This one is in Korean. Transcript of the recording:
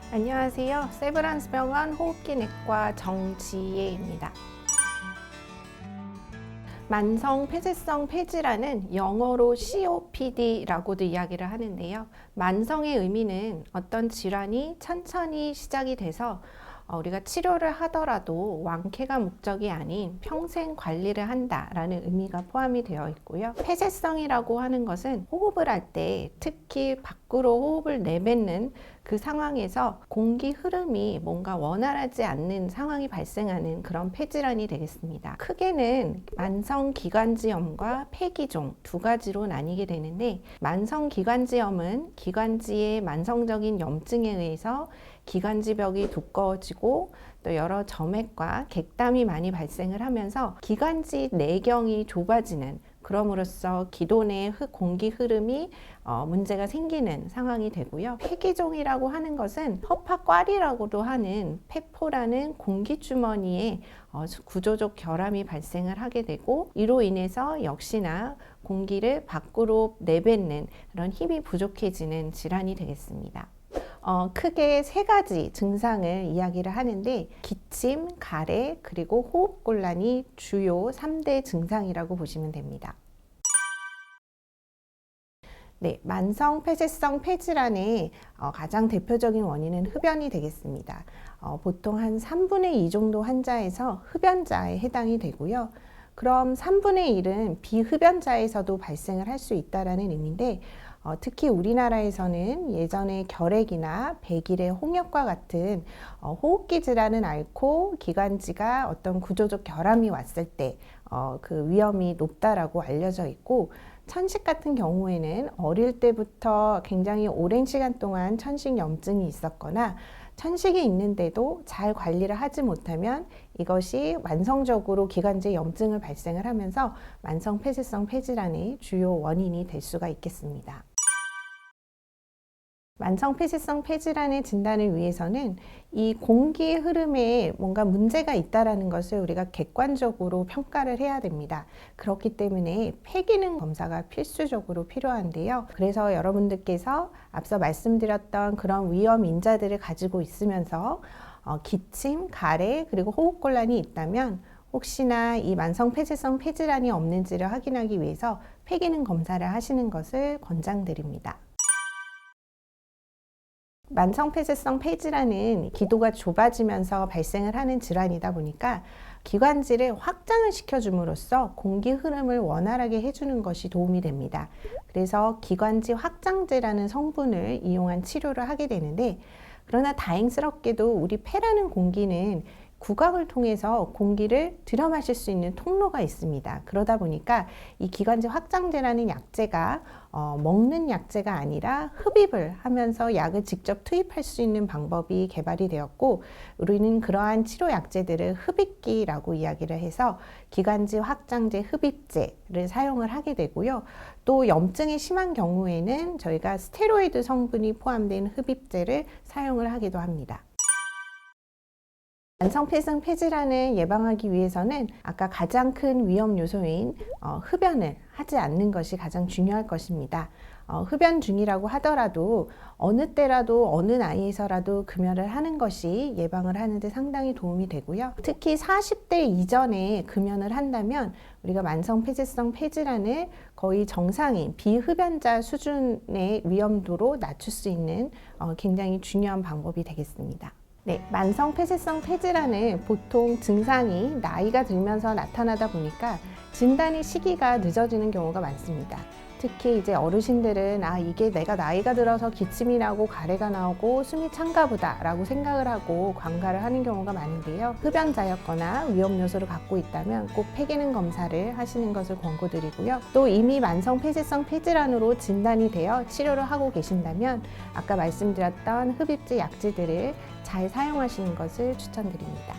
안녕하세요. 세브란스 병원 호흡기내과 정지혜입니다. 만성 폐쇄성 폐질환은 영어로 COPD라고도 이야기를 하는데요. 만성의 의미는 어떤 질환이 천천히 시작이 돼서 우리가 치료를 하더라도 완쾌가 목적이 아닌 평생 관리를 한다라는 의미가 포함이 되어 있고요. 폐쇄성이라고 하는 것은 호흡을 할 때 특히 밖으로 호흡을 내뱉는 그 상황에서 공기 흐름이 뭔가 원활하지 않는 상황이 발생하는 그런 폐질환이 되겠습니다. 크게는 만성기관지염과 폐기종 두 가지로 나뉘게 되는데, 만성기관지염은 기관지의 만성적인 염증에 의해서 기관지벽이 두꺼워지고 또 여러 점액과 객담이 많이 발생을 하면서 기관지 내경이 좁아지는, 그럼으로써 기도 내 공기 흐름이 문제가 생기는 상황이 되고요. 폐기종이라고 하는 것은 허파과리라고도 하는 폐포라는 공기주머니에 구조적 결함이 발생을 하게 되고, 이로 인해서 역시나 공기를 밖으로 내뱉는 그런 힘이 부족해지는 질환이 되겠습니다. 크게 세 가지 증상을 이야기를 하는데, 기침, 가래, 그리고 호흡곤란이 주요 3대 증상이라고 보시면 됩니다. 네, 만성 폐쇄성 폐질환의 가장 대표적인 원인은 흡연이 되겠습니다. 보통 한 3분의 2 정도 환자에서 흡연자에 해당이 되고요. 그럼 3분의 1은 비흡연자에서도 발생을 할 수 있다는 의미인데, 특히 우리나라에서는 예전에 결핵이나 백일의 홍역과 같은 호흡기 질환은 앓고 기관지가 어떤 구조적 결함이 왔을 때 그 위험이 높다라고 알려져 있고, 천식 같은 경우에는 어릴 때부터 굉장히 오랜 시간 동안 천식 염증이 있었거나 천식이 있는데도 잘 관리를 하지 못하면 이것이 만성적으로 기관지에 염증을 발생을 하면서 만성 폐쇄성 폐질환의 주요 원인이 될 수가 있겠습니다. 만성 폐쇄성 폐질환의 진단을 위해서는 이 공기 흐름에 뭔가 문제가 있다는 것을 우리가 객관적으로 평가를 해야 됩니다. 그렇기 때문에 폐기능 검사가 필수적으로 필요한데요. 그래서 여러분들께서 앞서 말씀드렸던 그런 위험 인자들을 가지고 있으면서 기침, 가래, 그리고 호흡곤란이 있다면 혹시나 이 만성 폐쇄성 폐질환이 없는지를 확인하기 위해서 폐기능 검사를 하시는 것을 권장드립니다. 만성 폐쇄성 폐질환은 기도가 좁아지면서 발생을 하는 질환이다 보니까 기관지를 확장을 시켜줌으로써 공기 흐름을 원활하게 해주는 것이 도움이 됩니다. 그래서 기관지 확장제라는 성분을 이용한 치료를 하게 되는데, 그러나 다행스럽게도 우리 폐라는 공기는 구강을 통해서 공기를 들여 마실 수 있는 통로가 있습니다. 그러다 보니까 이 기관지 확장제라는 약제가 먹는 약제가 아니라 흡입을 하면서 약을 직접 투입할 수 있는 방법이 개발이 되었고, 우리는 그러한 치료 약제들을 흡입기라고 이야기를 해서 기관지 확장제 흡입제를 사용을 하게 되고요. 또 염증이 심한 경우에는 저희가 스테로이드 성분이 포함된 흡입제를 사용을 하기도 합니다. 만성 폐쇄성 폐질환을 예방하기 위해서는 아까 가장 큰 위험 요소인 흡연을 하지 않는 것이 가장 중요할 것입니다. 흡연 중이라고 하더라도 어느 때라도 어느 나이에서라도 금연을 하는 것이 예방을 하는 데 상당히 도움이 되고요. 특히 40대 이전에 금연을 한다면 우리가 만성 폐쇄성 폐질환을 거의 정상인 비흡연자 수준의 위험도로 낮출 수 있는 굉장히 중요한 방법이 되겠습니다. 네, 만성 폐쇄성 폐질환은 보통 증상이 나이가 들면서 나타나다 보니까 진단의 시기가 늦어지는 경우가 많습니다. 특히 이제 어르신들은 이게 내가 나이가 들어서 기침이 나고 가래가 나오고 숨이 찬가 보다 라고 생각을 하고 관가를 하는 경우가 많은데요. 흡연자였거나 위험 요소를 갖고 있다면 꼭 폐기능 검사를 하시는 것을 권고드리고요. 또 이미 만성 폐쇄성 폐질환으로 진단이 되어 치료를 하고 계신다면 아까 말씀드렸던 흡입제 약제들을 잘 사용하시는 것을 추천드립니다.